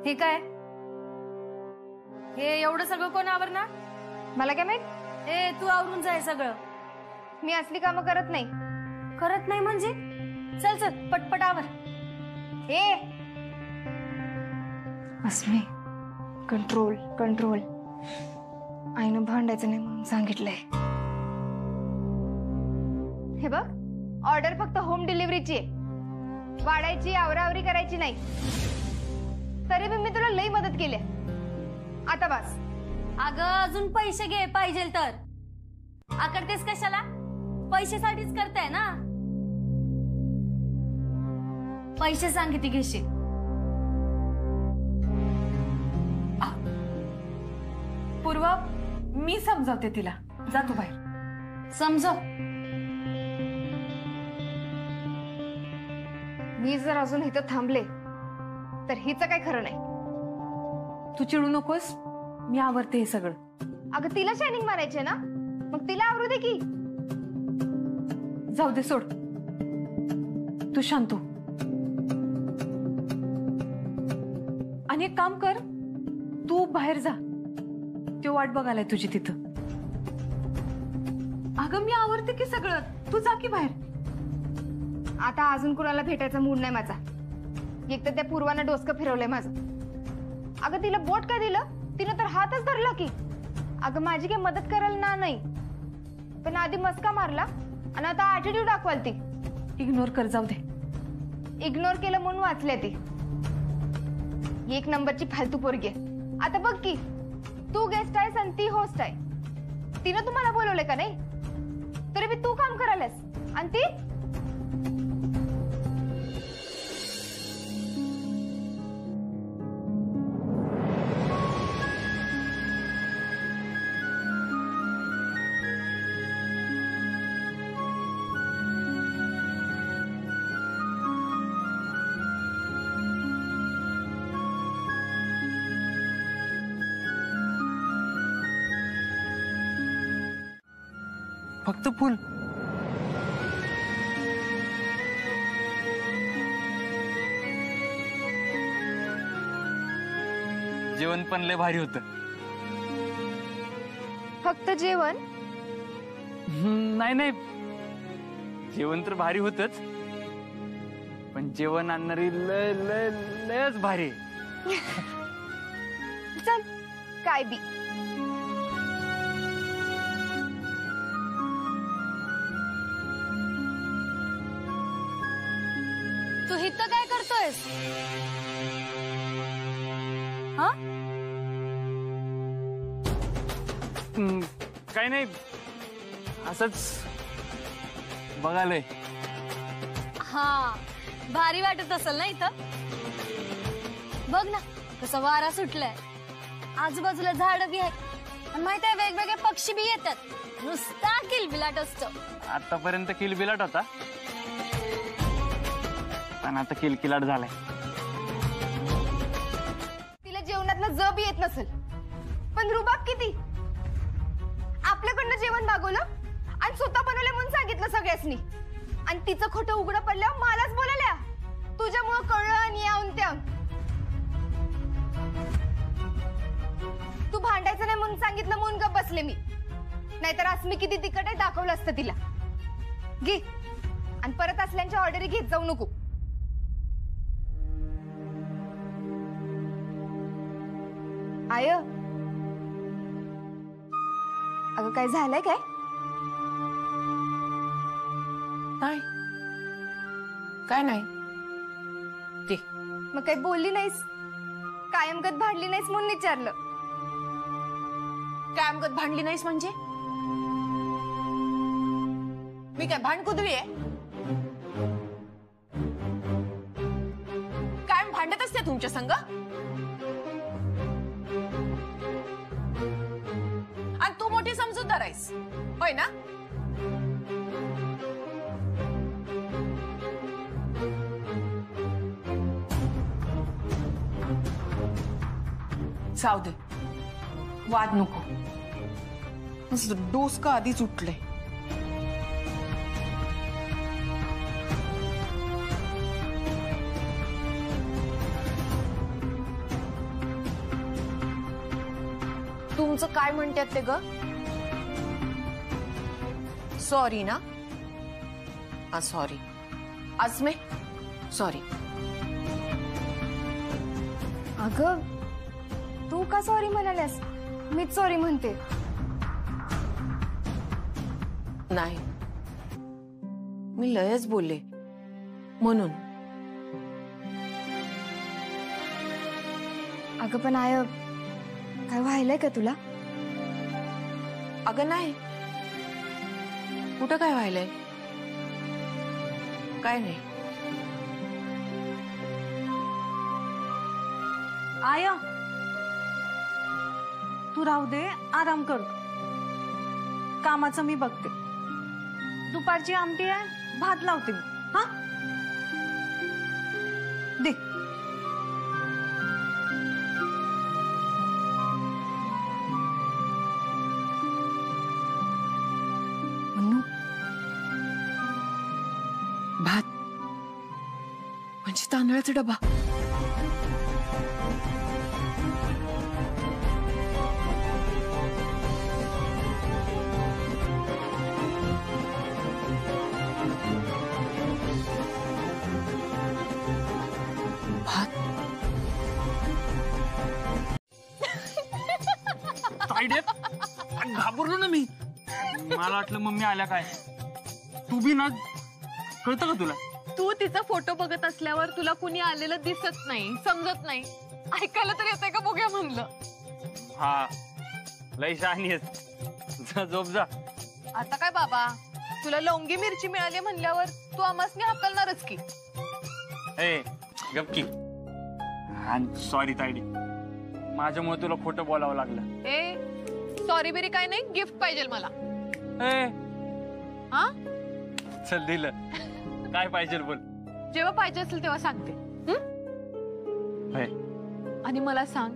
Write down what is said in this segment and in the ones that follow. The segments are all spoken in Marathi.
हे काय? हे एवढं सगळं कोण आवरणार? मला काय माहित? ए तू आवरून जाय सगळं. मी असली कामं करत नाही. करत नाही म्हणजे? चल चल पटपट आवर. ए अस्मी, कंट्रोल कंट्रोल. आईनं भांडायचं नाही म्हणून सांगितलंय. हे बघ, ऑर्डर फक्त होम डिलिव्हरीची आहे. वाढायची आवरावरी करायची नाही. तरी पण मी तुला लई मदत केली. आता बस. अगं अजून पैसे घे पाहिजे तर. आकडतेस कशाला? पैशासाठीच करताय ना. पैसे सांग किती घेशील. पूर्वा, मी समजावते तिला. जा तू बाहेर. समजव. मी जर अजून इथं थांबले तर हिचं काय खरं नाही. तू चिडू नकोस, मी आवरते हे सगळं. अगं तिला शायनिंग मारायचे ना, मग तिला आवरू दे की. जाऊ दे, सोड. तू शांत हो. आणि एक काम कर, तू बाहेर जा. तो वाट बघायलाय तुझी तिथं. अगं मी आवरते की सगळं, तू जा की बाहेर. आता अजून कुणाला भेटायचा मूड नाही माझा. एक तर त्या पूर्वानं डोसकं फिरवलंय माझं. अगं तिला बोट काय दिलं? तिनं तर हातच धरला की. अगं माझी काही मदत करायला ना नाही, पण आधी मस्का मारला आणि आता ॲटिट्यूड दाखवाल ती. इग्नोर कर, जाऊ दे. इग्नोर केलं म्हणून वाचले ती. एक नंबरची फालतू पोरगी आहे. आता बघ की, तू गेस्ट आहेस आणि ती होस्ट आहे. तिनं तुम्हाला बोलवलंय का नाही? तरी बी तू काम करायलास आणि ती. फक्त फुल. जेवण पण लय भारी होतं. फक्त जेवण? नाही नाही, जेवण तर भारी होतच, पण जेवण आणणारी लय लय लयच भारी. चल काय बी. तू इथं काय करतोयस? हा? काही नाही, असंच बघालय. हा, भारी वाटत असेल ना इथं. बघ ना कसा वारा सुटलाय. आजूबाजूला झाडं बी आहेत आणि माहित आहे वेगवेगळे पक्षी बी येतात. नुसता किलबिलाट असतो. आतापर्यंत किलबिलाट होता, पण आता किलकिलाट झालाय. तिला जेवणातलं ज बी येत नसेल, पण रुबाब किती. आपल्याकडनं जेवण मागवलं आणि स्वतः बनवलं म्हणून सांगितलं सगळ्यांनी. आणि तिचं खोटं उघडं पडल्यावर मलाच बोलायला. तुझ्यामुळं कळलं आणि यावून त्या. तू भांडायचं नाही म्हणून सांगितलं म्हणून गप्प बसले मी. नाहीतर आज मी किती तिखट आहे दाखवलं असतं तिला. घे आणि परत असल्यांच्या ऑर्डरी घेत जाऊ नको. आय अगं काय झालंय काय? नाही, काय नाही. ते मग काही बोलली नाहीस? कायमगत भांडली नाहीस म्हणून विचारलं. कायमगत भांडली नाहीस म्हणजे? मी काय भांडकुदळी आहे? कायम भांडत असते तुमच्या संग. आणि तू मोठी समजूतदार आहेस, होय ना? जाऊ दे, वाद नको. डोसकं आधीच उठलंय. तुमचं काय म्हणतात ते ग? सॉरी ना? हा सॉरी. आसमे सॉरी. अगं तू का सॉरी म्हणाल्यास? मीच सॉरी म्हणते. नाही, मी लयच बोलले म्हणून. अगं पण आय काय व्हायलंय का तुला? अगं नाही, कुठं काय व्हायलंय? काय नाही. आया तू राहू दे, आराम कर. कामाचं मी बघते. दुपारची आमटी आहे, भात लावते मी. हा दे. म्हणू भात म्हणजे तांदळाचा डबा. घाबरलो ना मी. मला वाटलं मम्मी आल्या काय. तू बी ना, कळतं का तुला? तू तिचा फोटो बघत असल्यावर तुला कुणी आलेलं दिसत नाही, समजत नाही. ऐकायला तर येतंय का बघूया म्हणलं. हा लय शहाणी आहेस. जा झोप जा. आता काय बाबा, तुला लवंगी मिरची मिळाली म्हणल्यावर तू आमासनी हाकलणारच की. ए गपकी. सॉरी तायडी, माझ्यामुळे तुला खोटं बोलावं लागलं. ए सॉरी बिरी काय नाही, गिफ्ट पाहिजे मला. ए हा चल दिलं. काय पाहिजे बोल. जेव्हा पाहिजे असेल तेव्हा सांगते. हे, आणि मला सांग,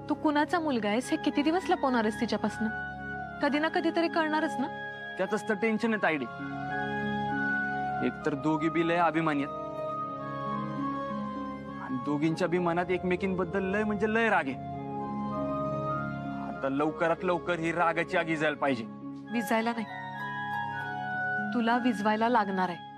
तू कुणाचा मुलगा आहेस हे किती दिवस लपवणार आहेस तिच्यापासून? कधी ना कधी तरी कळणारच ना. त्यातच तर टेन्शन आहे तायडी. एक तर दोघी बी लय अभिमानी आहेत आणि दोघींच्या बी मनात एकमेकींबद्दल लय म्हणजे लय राग आहे. आता लवकरात लवकर ही रागाची आग विझायला पाहिजे. विजायला नाही, तुला विजवायला लागणार आहे.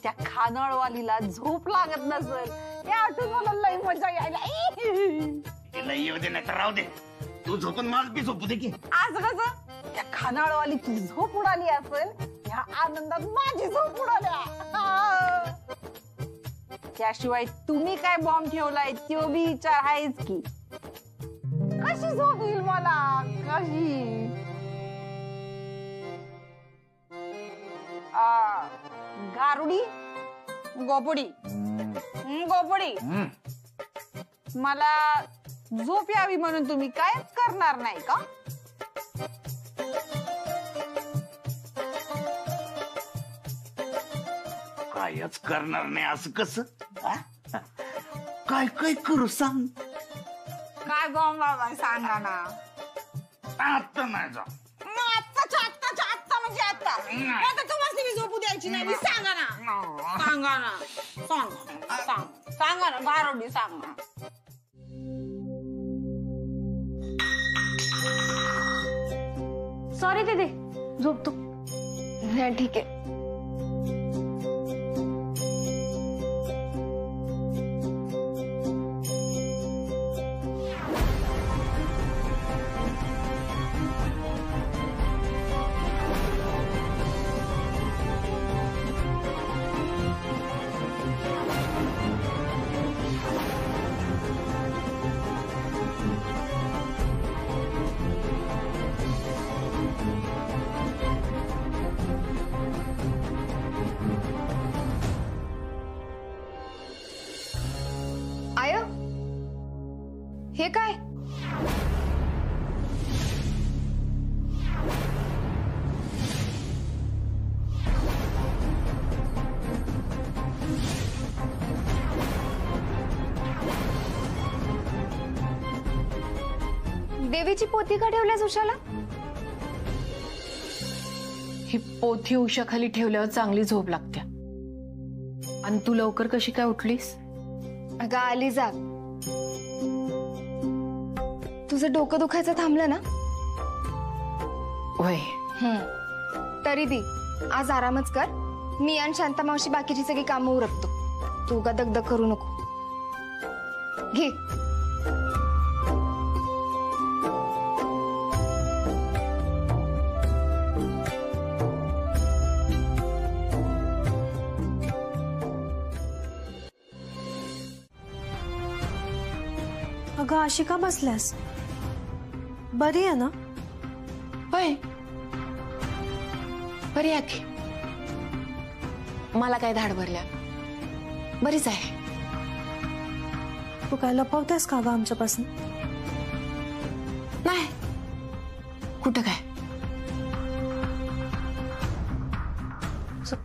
त्या खानाळवालीला झोप लागत नसेल हे आठवून मला लई मजा यायला. येऊ दे नाही तर राहू दे. तू झोपून मला बी झोपू दे की. आज कसं त्या खानाळवालीची झोप उडाली असेल, ह्या आनंदात माझी झोप उडाल्या. त्याशिवाय तुम्ही काय बॉम्ब ठेवलाय तो बी विचार आहेच की. कशी झोप येईल मला, कशी? गारुडी गोपुडी गोपुडी. मला झोप यावी म्हणून तुम्ही कायच करणार नाही का? कायच करणार नाही असं कसं? काय काय करू सांग. काय बॉम्ब लावलाय सांगा ना. आता नाही जा. आत्ताच्या आत्ता म्हणजे आता तुम्हाला मी झोपू द्यायची नाही. सांगा ना, सांगा ना, सांगा ना गारुडी सांगा. सॉरी दीदी, झोपतो. नाही ठीक आहे. आय हे काय? देवीची पोथी का ठेवल्यास उशाला? ही पोथी उशाखाली ठेवल्यावर चांगली झोप लागते. आणि तू लवकर कशी काय उठलीस? अगं आली जाग. तुझं डोकं दुखायचं थांबलं ना? वय तरी बी आज आरामच कर. मी आणि शांता मावशी बाकीची सगळी कामं उरकतो. तू का दगदग करू नको. घे. अगं अशी का बसल्यास? बरी आहे ना? होय बरी आहे की. मला काय धाड भरल्या, बरीच आहे. तू काय लपवतेस का ग आमच्यापासून? नाही कुठं काय.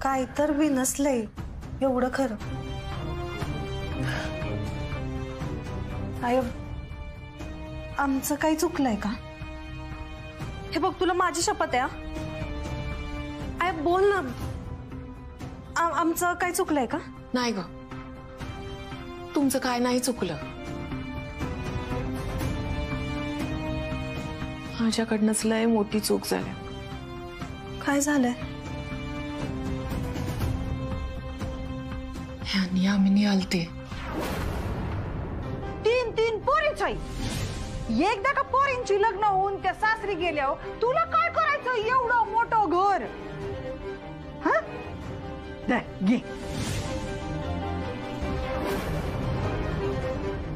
काय तर बी नसलंय एवढं खरं. आय आमचं काही चुकलंय का? हे बघ तुला माझी शपथ आहे. आय बोल ना. आमचं काही चुकलंय का? नाही ग, तुमचं काय नाही चुकलं. माझ्याकडनंच लय मोठी चूक झाली. काय झालंय? ह्यांनी आम्ही आलते. तीन पोरींच आहे. एकदा का पोरींची लग्न होऊन त्या सासरी गेल्यावर तुला काय करायचं एवढं मोठं घर? हा घे.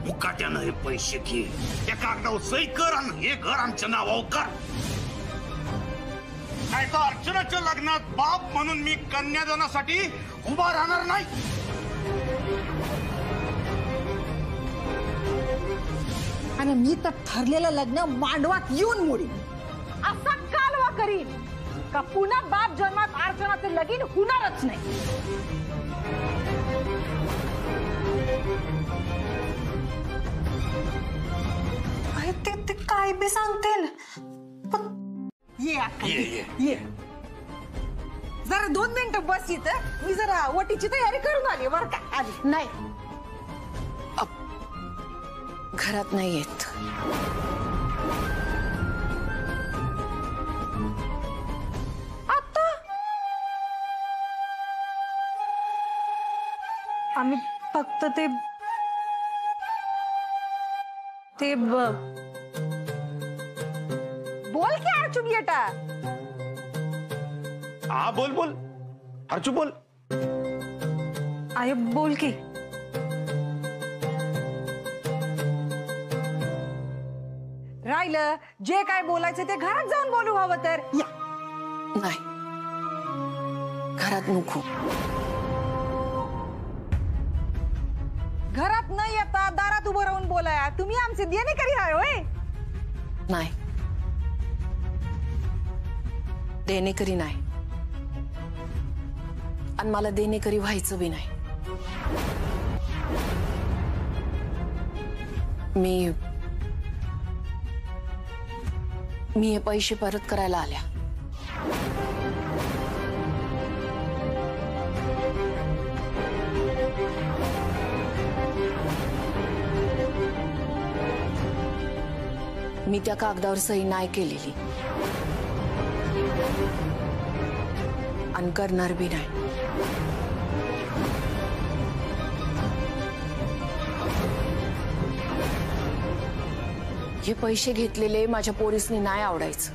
मुकाट्यानं हे पैसे घे, त्या कागदावर सही कर आणि हे घर आमच्या नावावर कर. नाही तर अर्चनाच्या लग्नात बाप म्हणून मी कन्यादानासाठी उभा राहणार नाही. आणि मी तर ठरलेलं लग्न मांडवात येऊन मोडीन. असा कालवा करीन का पुन्हा बाप जन्मात अर्चनाचं लगीन होणारच नाही. ते काय बी सांगतील. ये जरा 2 मिनिटं बस इथं. मी जरा वटीची तयारी करून आली बरं का. आली नाही घरात नाही येत. आता आम्ही फक्त ते बोल की अर्चू बेटा. हा बोल अर्चू बोल. आय बोल की. राहिलं जे काय बोलायचं ते घरात जाऊन बोलू हवं तर. या नाही घरात नको. घरात न येता दारात उभं राहून बोलाया. तुम्ही आमचे देणेकरी आहे होय? नाही देणेकरी नाही. आणि मला देणेकरी व्हायचं बी नाही. मी हे पैसे परत करायला आल्या. मी त्या कागदावर सही नाही केलेली आणि करणार बी नाही. हे पैसे घेतलेले माझ्या पोरीसनी नाही आवडायचं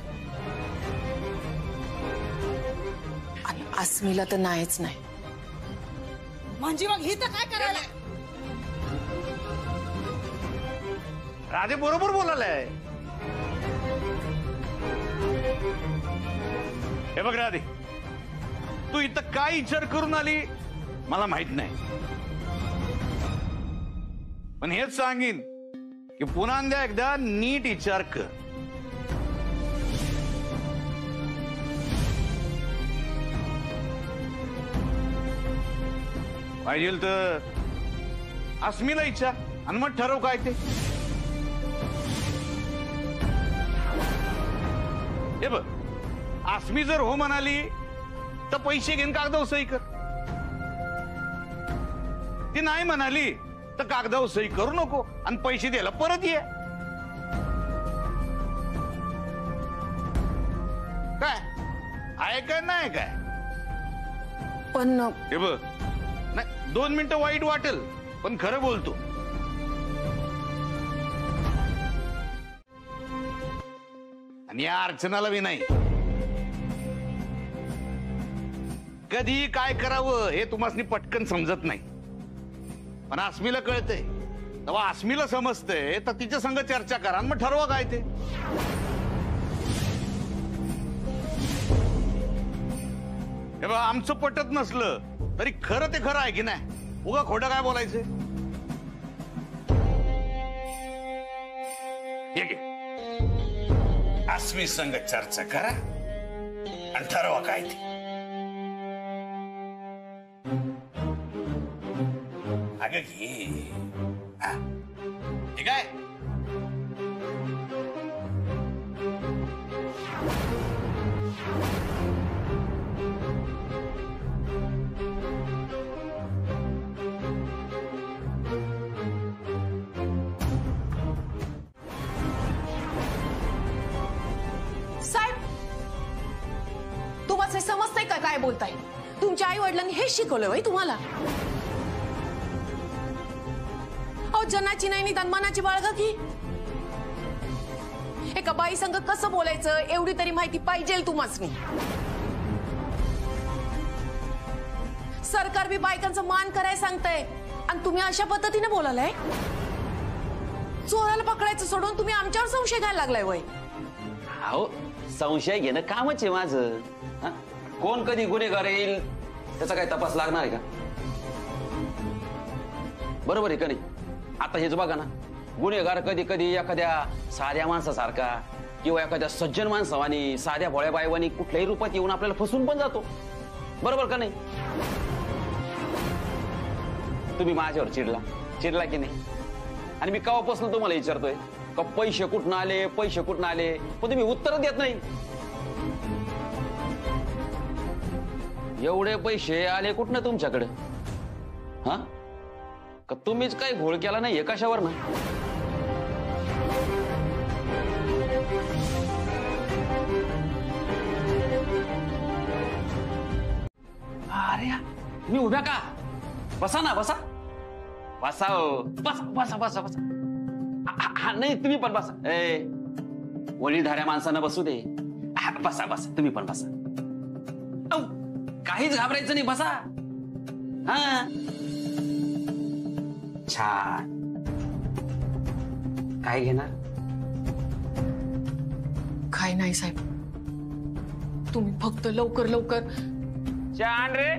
आणि अस्मीला तर नाहीच नाही. म्हणजे मग ही तर काय करायला? राधे बरोबर बोलायलाय. हे बघ राधे, तू इथं काय विचार करून आली मला माहित नाही, पण हेच सांगीन की पुन्हा एकदा नीट विचार कर. पाहिजे तर अस्मीला विचार आणि मग ठरव काय ते. हे बघ, अस्मी जर हो म्हणाली तर पैसे घेऊन कागदावर सही कर. ती नाही म्हणाली तर कागदावर सही करू नको आणि पैसे द्यायला परत ये. काय आहे काय नाही काय? पण हे बघ, नाही 2 मिनिटं वाईट वाटेल पण खरं बोलतो. आणि या अर्चनाला बी नाही. कधी काय करावं हे तुम्हाला पटकन समजत नाही, पण आसमीला कळतंय. तेव्हा आसमीला समजतंय तर तिच्या संग चर्चा करा आणि मग ठरवा काय ते. हे बघा, आमचं पटत नसलं तरी खरं ते खरं आहे की नाही. उगा खोटं काय बोलायचं. आसमी संग चर्चा करा आणि ठरवा काय ते. अगं घे. हा, ठीक आहे. साहेब, तुम्हाला समजतंय का काय बोलताय? तुमच्या आई वडिलांनी हेच शिकवलं वय तुम्हाला? अहो, जनाची नाही निदान मनाची बाळगा की. एका बाई संग कसं बोलायचं एवढी तरी माहिती पाहिजे तुम्हासनी. सरकार बी बायकांचा मान करायला सांगताय आणि तुम्ही अशा पद्धतीने बोलालाय. चोराला पकडायचं सोडून तुम्ही आमच्यावर संशय घ्यायला लागलाय वय. अहो, संशय घेणं कामच आहे माझं. कोण कधी गुन्हेगार येईल त्याचा काही तपास लागणार आहे का? बरोबर आहे का नाही? आता हेच बघा ना, गुन्हेगार कधी कधी एखाद्या साध्या माणसासारखा किंवा एखाद्या सज्जन माणसावानी साध्या भोळ्या बायवानी कुठल्याही रूपात येऊन आपल्याला फसवून पण जातो. बरोबर का नाही? तुम्ही माझ्यावर चिडला की नाही? आणि मी केव्हापासून तुम्हाला विचारतोय का पैसे कुठून आले, पैसे कुठून आले, पण तुम्ही उत्तर देत नाही. एवढे पैसे आले कुठनं तुमच्याकडे? हा, का तुम्हीच काही घोळ केला नाहीये कशावर ना? अरे मी उभ्या का? बसा ना, बसा बसा बसा बसा बसा बसा. नाही तुम्ही पण बसा. वडीलधाऱ्या माणसानं बसू दे. बसा बसा, तुम्ही पण बसा. काहीच घाबरायचं नाही, बसा. हा, छान. काय घेणार? काय नाही साहेब, तुम्ही फक्त लवकर लवकर. छान रे.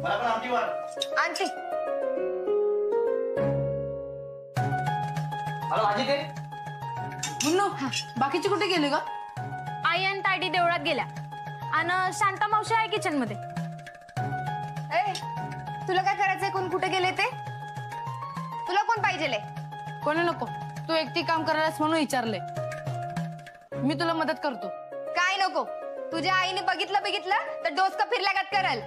मला पण आमटी वाढ. आंटी. हॅलो आजी, ते मुन्नो, बाकीचे कुठे गेले ग? आई आणि ताडी देवळात गेल्या आणि शांता मावशी आहे किचन मध्ये. ए, तुला काय करायचंय? कोण कुठे गेले ते? तुला कोण पाहिजे? कोणी नको, तू एकटी काम करायलास म्हणून विचारले. मी तुला मदत करतो. काय नको? तुझ्या आईने बघितलं तर डोसका फिरल्यागत करल.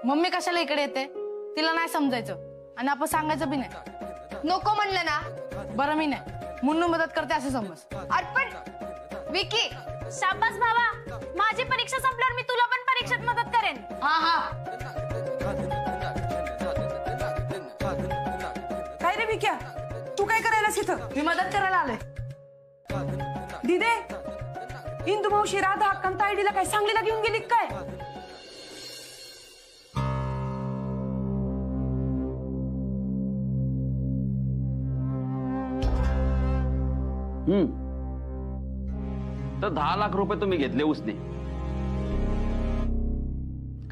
मम्मी कशाला इकडे येते? तिला नाही समजायचं आणि आपण सांगायचं बी नाही. नको म्हणलं ना. बरं, मी नाही, मुन्नू मदत करते असं समज. अर्पण, विकी. शाबास भावा, माझी परीक्षा संपल्यावर मी तुला पण परीक्षेत मदत करेन. हा हा. काय रे विक्या, तू काय करायलास इथं? मी मदत करायला आले. दिदे, इंदू मावशी राधा अक्कांत आयडीला काय सांगलीला घेऊन गेली काय? तर 10 लाख रुपये तुम्ही घेतले उसने.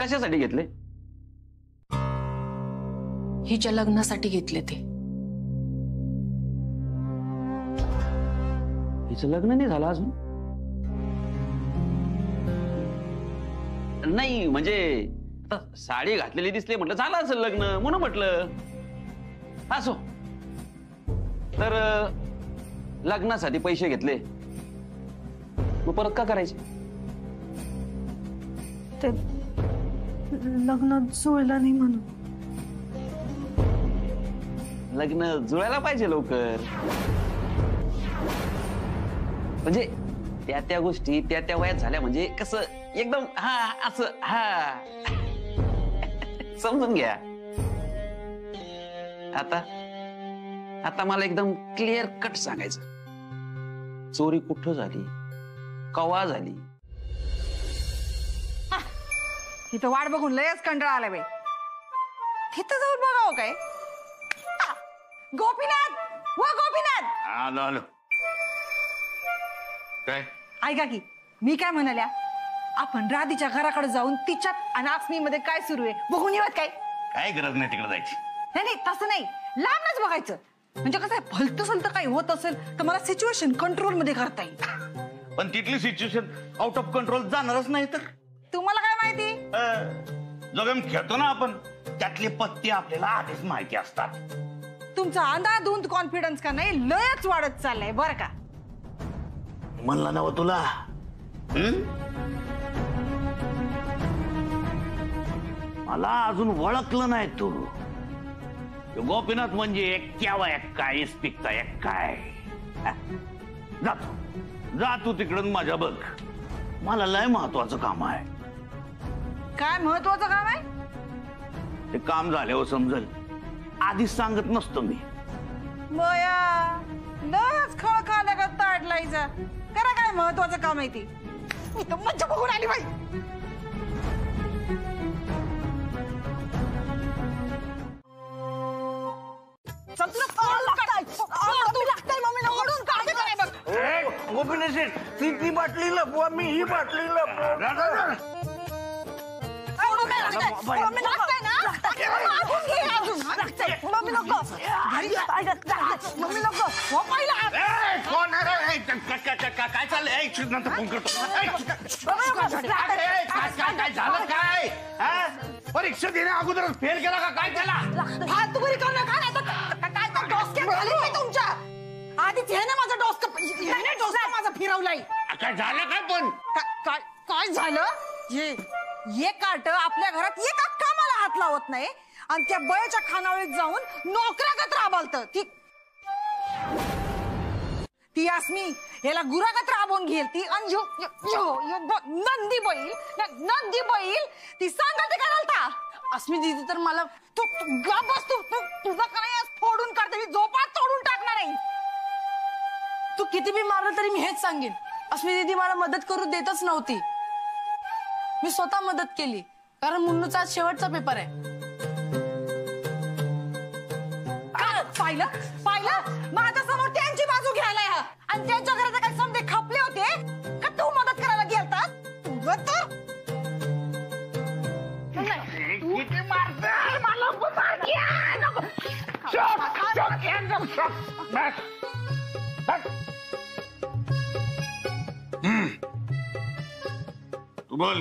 कशासाठी घेतले? हिच्या लग्नासाठी घेतले ते. हिचं लग्न नाही झालं अजून? नाही म्हणजे आता साडी घातलेली दिसली म्हटलं झालं असेल लग्न म्हणून म्हटलं. असो तर लग्नासाठी पैसे घेतले मग परत का करायचे? ते लग्न जुळलं नाही म्हणून. लग्न जुळायला पाहिजे लवकर. म्हणजे त्या गोष्टी त्या वयात झाल्या म्हणजे कसं एकदम हा असं हा समजून घ्या. आता मला एकदम क्लिअर कट सांगायचं. चोरी कुठं झाली, कवा झाली? इथं वाट बघून लयच कंटाळा आलाय बाई. तिथं जाऊन बघावं काय? गोपीनाथ व गोपीनाथ. आलो काय? ऐका की मी काय म्हणाल्या, आपण राधीच्या घराकडे जाऊन तिच्यात आणि आसमीमध्ये काय सुरू आहे बघून येऊयात काय? काय गरज नाही तिकडे जायची. नाही तसं नाही, लांबच बघायचं. म्हणजे कसं आहे, भलतं सलतं काही होत असेल तर मला सिच्युएशन कंट्रोल मध्ये करता येईल. पण तिथली सिच्युएशन आउट ऑफ कंट्रोल जाणारच नाही तर. तुम्हाला काय माहिती? जो गेम खेळतो ना आपण त्यातले पत्ते आपल्याला आधीच माहिती असतात. तुमचा अंधाधुंद कॉन्फिडन्स का नाही लयच वाढत चाललाय बरं का. म्हणलं ना तुला मला अजून ओळखलं नाही तू. गोपीनाथ म्हणजे एक्क्यावा एक्का इस्पिकचा एक्काय. जा तू तिकडून माझ्या बघ. मला लय महत्वाचं काम आहे. काय महत्वाचं काम आहे? ते काम झाल्यावर समजल. आधीच सांगत नसतो मी. बया लयच खळ खाल्या का ताडलायचा. करा काय महत्वाचं काम आहे ती. मी तर मज्जा बघून आली बाई. ती बाटली लपवा, मी ही बाटली काय चाललंय? फोन करतो. काय झालं? काय परीक्षा देण्या अगोदरच फेल केला का काय त्याला? तुमच्या आधीच हे ना माझा डोसका माझा फिरवलाय. काय झालं काय? पण काय झालं? हे कार्ट आपल्या घरात एक अख्खा मला हात लावत नाही आणि त्या बयाच्या खानावळीत जाऊन नोकरागत राबालत. ती आसमी याला गुरागत राबवून घेईल. ती नंदी बैल ती सांगल ते करालता. अस्मी दीदी तर मला तू गप बस. तुझा काय फोडून काढते. मी झोपात तोडून टाकणार आहे. तू किती बी मारलं तरी मी हेच सांगेन. अस्मी दीदी मला मदत करू देतच नव्हती. मी स्वतः मदत केली कारण मुन्नूचा आज शेवटचा पेपर आहे. पाहिलं माझ्या समोर त्यांची बाजू घ्यायला आणि त्यांच्या घरात काही समजे खपले होते का तू मदत करायला गेलता. तुझं तर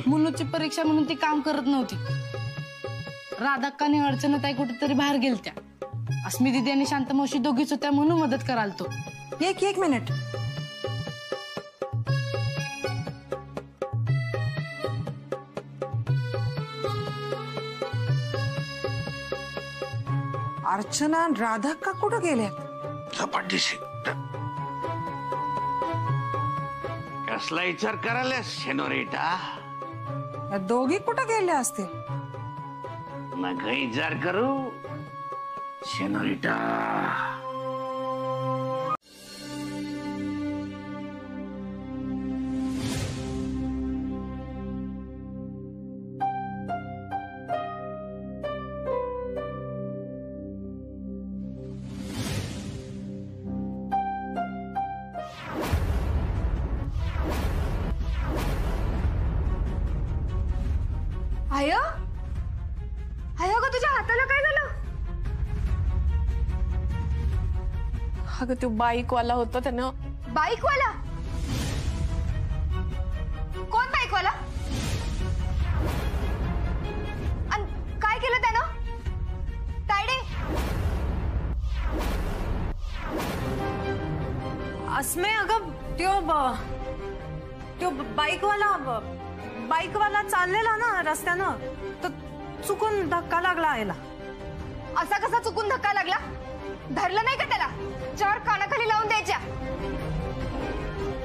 मुन्नूची परीक्षा म्हणून ती काम करत नव्हती. राधाक्काने अडचणताई कुठेतरी बाहेर गेलत्या. अस्मी दीदी आणि शांत मावशी दोघीच होत्या म्हणून मदत कराल तो. एक मिनिट. अर्चना राधा का कुठं गेल्या? झपाटीशी कसला विचार करायला शेनोरेटा? दोघी कुठं गेल्या असतील? नका विचार करू शेनोरेटा. आय गं तुझ्या हाताला काय झालं? अगं तो बाईकवाला होता त्यानं. बाईकवाला? कोण बाईकवाला? अस्मे अगं त्यो बाईकवाला चाललेला ना रस्त्यानं तर चुकून धक्का लागला याला. असा कसा चुकून धक्का लागला? धरलं नाही का त्याला? 4 कानाखाली लावून द्यायच्या.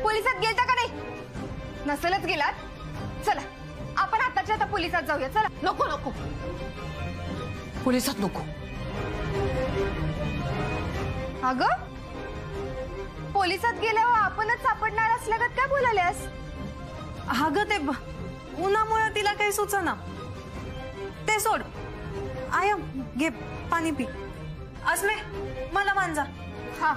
पोलिसात गेलता का नाही? नसेलच गेलात. चला आपण आताच्या आता पोलिसात जाऊया. चला. नको पोलिसात नको. अगं पोलिसात गेल्यावर आपणच सापडणार असल्यागत काय बोलाल्यास? अगं ते उन्हामुळे तिला काही सुचना. ते सोड. आय घे पाणी पी. अस्मे मला मांजा. हा.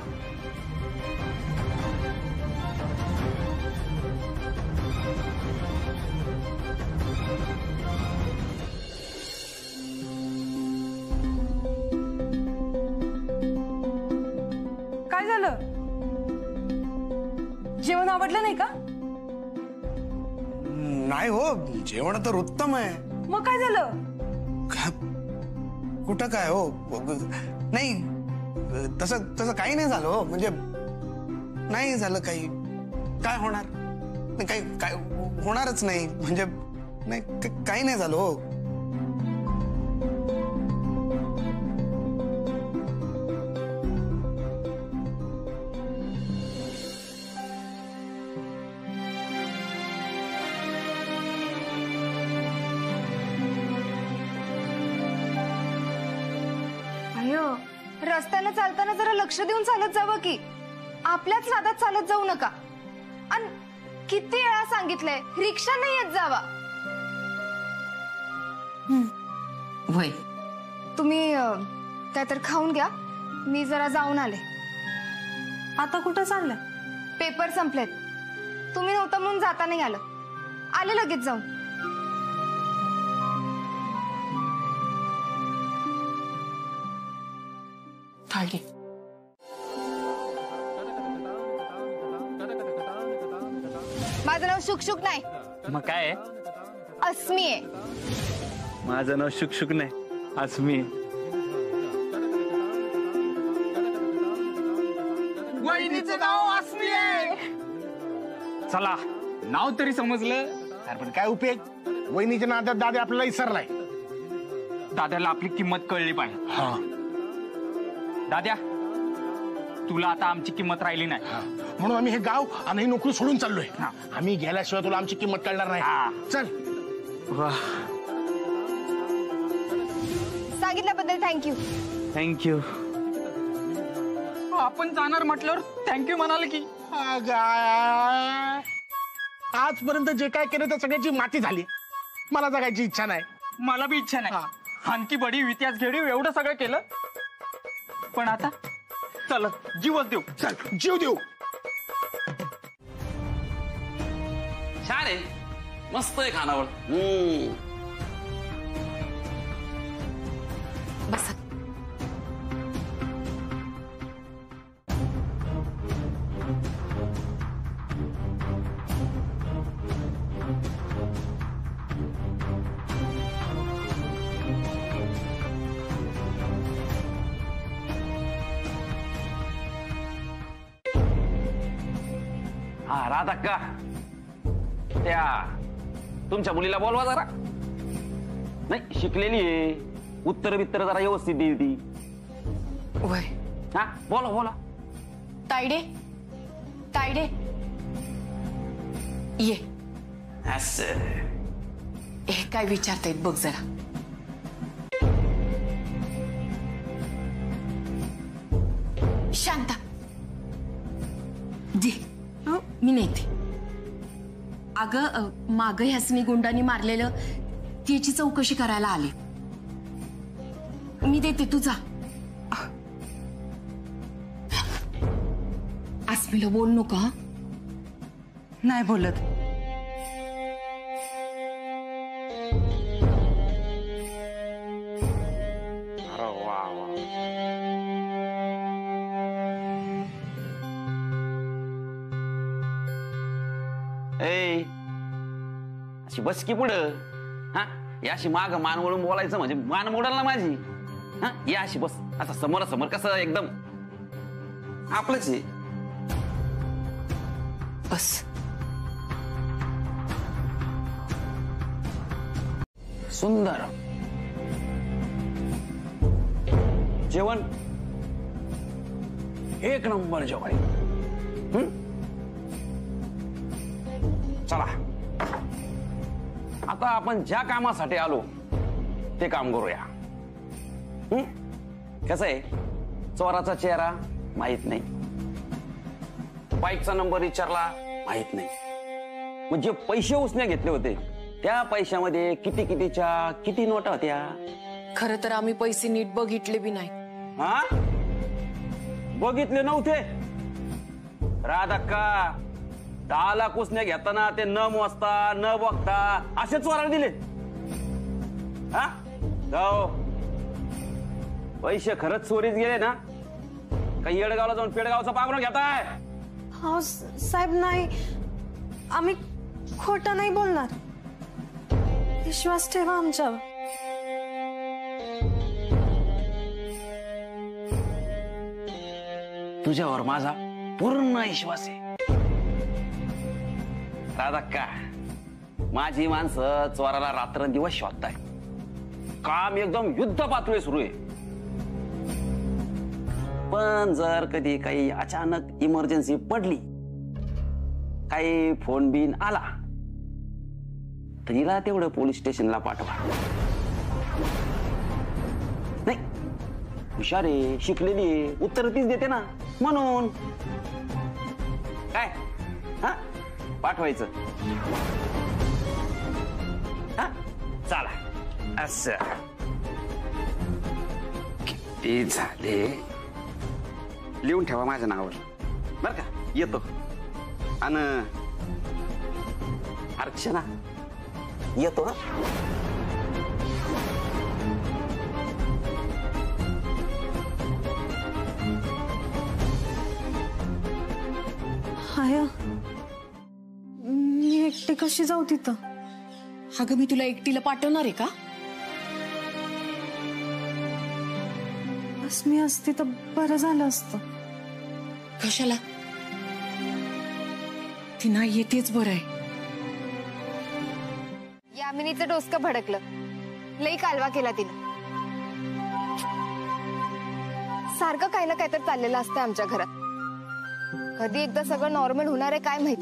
काय झालं? जेवण आवडलं नाही का? नाही हो, जेवण तर उत्तम आहे. मग काय झालं? कुठं काय हो, नाही तसं काही नाही झालं हो. म्हणजे नाही झालं काही. काय होणार? काही काय होणारच नाही. म्हणजे नाही काही नाही झालं हो. रस्त्यानं चालताना जरा लक्ष देऊन चालत जावं की. आपल्याच नादात चालत जाऊ नका. आणि किती वेळा सांगितलंय रिक्षा नाही येत जावा. वय तुम्ही त्या तर खाऊन घ्या. मी जरा जाऊन आले. आता कुठं चाललंय? पेपर संपलेत. तुम्ही नव्हता म्हणून जाता नाही आलं. आले लगेच जाऊन. थाळी. माझं नाव शुकशुक नाही. मग काय आहे? अस्मी आहे. माझं नाव शुकशुक नाही, अस्मी. वहिनीचं नाव अस्मी आहे. चला नाव तरी समजलं. अरे पण काय उपयोग? वहिनीच्या नादात दादा आपल्याला विसरलाय. दाद्याला आपली किंमत कळली पाहिजे. हा दाद्या, तुला आता आमची किंमत राहिली नाही. म्हणून आम्ही हे गाव आणि ही नोकरी सोडून चाललोय. आम्ही गेल्याशिवाय तुला आमची किंमत कळणार नाही. चल. सांगितल्याबद्दल थँक्यू. थँक्यू. आपण जाणार म्हटल्यावर थँक्यू म्हणाल की. आजपर्यंत जे काय केलं त्या सगळ्याची माती झाली. मला जगायची इच्छा नाही. मला बी इच्छा नाही. आणखी बडी इतिहास घेडी एवढं सगळं केलं, पण आता चल जीवच देऊ. चल जीव देऊ. छान आहे, मस्त आहे खानावळ. बसा. हा राधा का त्या तुमच्या मुलीला बोलवा जरा. नाही शिकलेली आहे, उत्तर बित्तर जरा व्यवस्थित देईल ती. वय हा बोला बोला. तायडे तायडे ये. असं हे काय विचारतायत बघ जरा. शांता दे. मी नेते. अगं माग ह्यासनी गुंडांनी मारलेलं त्याची चौकशी करायला आले. मी देते, तू जा. अस्मीला बोल नको. नाही बोलत. ए अशी बस की पुढं. हा याशी माग मान वळून बोलायचं म्हणजे मान मोडल ना माझी. हा या अशी बस. आता समोरासमोर कसं एकदम आपलंच आहे. बस. सुंदर जेवण, एक नंबर जेवण. चला आता आपण ज्या कामासाठी आलो ते काम करूया. कसं आहे, चोराचा चेहरा माहित नाही, बाईकचा नंबर विचारला माहित नाही, म्हणजे पैसे उसने घेतले होते त्या पैशामध्ये किती कितीच्या किती नोटा होत्या. खरं तर आम्ही पैसे नीट बघितले बी नाही. हा, बघितले नव्हते. राधक्का 10 लाख उसने घेताना ते न मोजता न बघता असे चोराला दिले. हा जाओ, पैसे खरंच चोरीच गेले ना, काही येडगावला जाऊन पेडगावचा पांघरून घेताय. हो साहेब, नाही, आम्ही खोटं नाही बोलणार. विश्वास ठेवा आमच्यावर. तुझ्यावर माझा पूर्ण विश्वास आहे राधक्का. माझी माणसं चोराला रात्रंदिवस शोधताय. काम एकदम युद्ध पातळी सुरू आहे. पण जर कधी काही अचानक इमर्जन्सी पडली, काही फोन बिन आला, तर हिला तेवढं पोलीस स्टेशनला पाठवा. नाही, हुशार आहे, शिकलेली आहे, उत्तर तीच देते ना, म्हणून काय हा पाठवायचं. हा चला, असं किती झाले, लिहून ठेवा माझ्या नावावर बर का. येतो आणि अर्चना येतो. हाया, मी एकटी कशी जाऊ तिथं? अगं मी तुला एकटीला पाठवणार आहे का? बस मी असती तर बरं झालं असतं. कशाला? ती नाही येतेच बरं आहे. यामिनीचं डोसकं भडकलं, लई कालवा केला तिनं. सारखं काही ना काही तर चाललेलं असतं आमच्या घरात. कधी एकदा सगळं नॉर्मल होणार आहे काय माहित.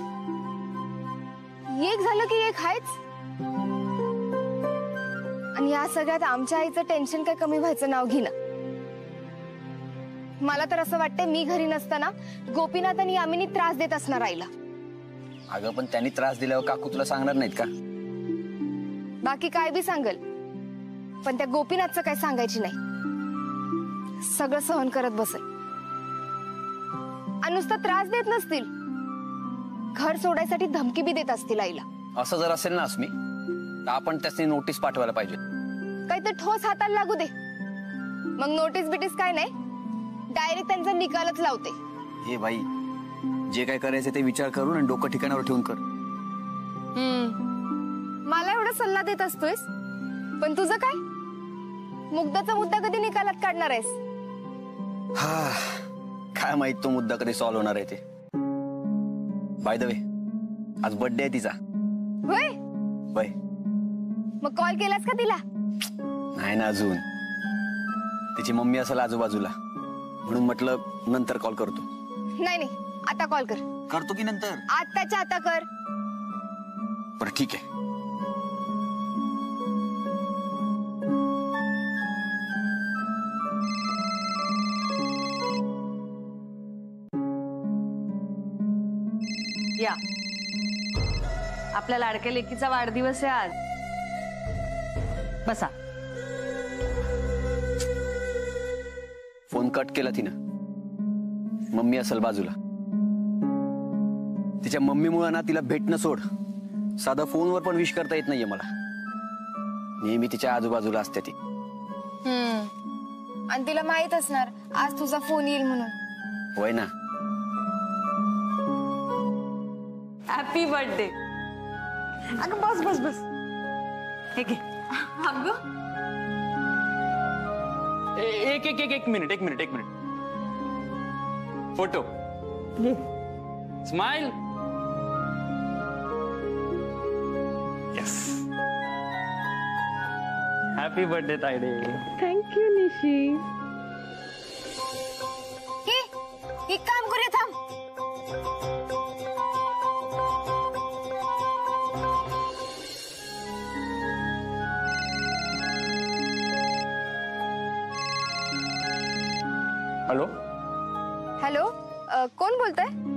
एक झालं की एक आहेच. आणि या सगळ्यात आमच्या आईचं टेन्शन काय कमी व्हायचं नाव घेणं. मला तर असं वाटतंय मी घरी नसताना गोपीनाथ आणि यामिनी त्रास देत असणार आईला. अगं पण त्यांनी त्रास दिल्यावर काकू तुला सांगणार नाहीत का? बाकी काय बी सांगल, पण त्या गोपीनाथचं काय सांगायची नाही. सगळं सहन करत बसेल. आणि नुसता त्रास देत नसतील, घर सोडायसाठी धमकी बी देत असतील आईला. असं जर असेल ना अस्मी, तर आपण त्याची नोटीस पाठवायला पाहिजे. काही तर ठोस हाताला लागू दे, मग नोटीस बिटीस काय नाही, डायरेक्ट त्यांचा निकालच लावते. हे बाई, जे काय करायचं ते विचार करून आणि डोकं ठिकाणावर ठेवून कर. मला एवढा सल्ला देत असतोयस, पण तुझं काय? मुद्दाचा मुद्दा कधी निकालात काढणार आहेस? हा, काय माहित तो मुद्दा कधी सॉल्व्ह होणार आहे ते. बाय द वे, आज बर्थडे आहे तिचा. होय बाय. मग कॉल केलास का तिला? नाही ना अजून. तिची मम्मी असेल आजूबाजूला, म्हणून म्हटलं नंतर कॉल करतो. नाही नाही, आता कॉल कर. करतो की नंतर? आताच्या आता कर. बरं ठीक आहे. या, आपल्या लाडक्या लेकीचा वाढदिवस आहे आज. बसा. फोन कट केला तिनं. मम्मी असेल बाजूला. तिच्या मम्मीमुळे ना तिला भेटणं सोड, साधा फोनवर पण विश करता येत नाहीये मला. नेहमी तिच्या आजूबाजूला असते ती. आणि तिला माहित असणार आज तुझा फोन येईल म्हणून. होय ना. Happy birthday. अगं बस बस बस, हे घे. अगं एक minute. Photo, smile. Happy birthday तायडे. थँक्यू निशी. एक काम करूया, थांब. हॅलो हॅलो, कोण बोलताय?